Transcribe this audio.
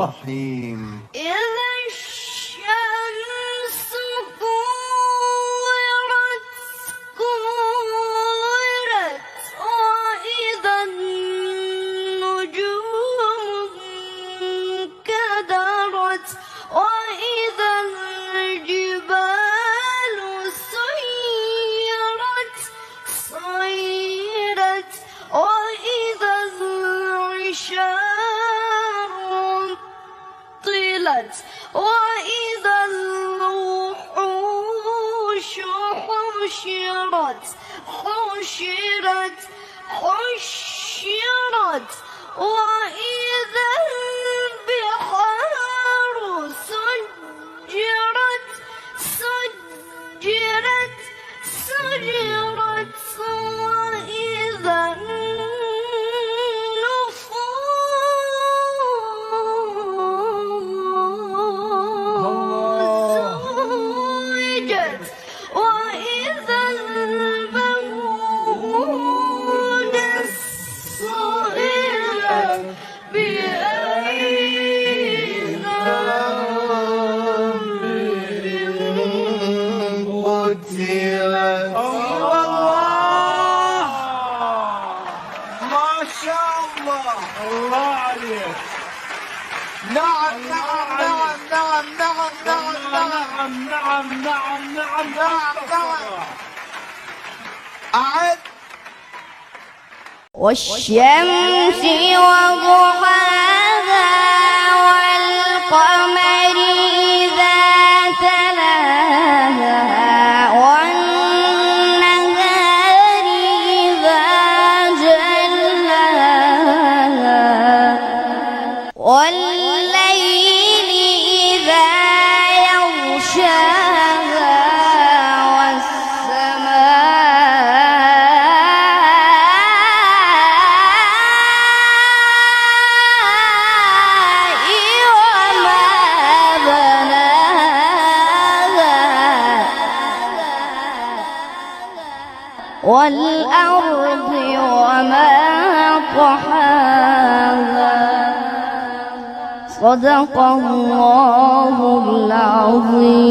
الرحيم. إذا الشمس كورت وإذا النجوم انكدرت وإذا الجبال سيرت وإذا العشار طلت وإذا الوحوش حشرت وإذا البحار سجرت وإذا زوجت وإذا الموءودة سئلت بأي ذنب قتلت. الله ما شاء الله. الله عليك. نعم نعم نعم نعم نعم نعم نعم نعم نعم نعم نعم أعد. والشمس وضحاها والقمر إذا تلاها والنهار إذا جلاها والليل إذا يغشاها والأرض وما طحاها. صدق الله العظيم.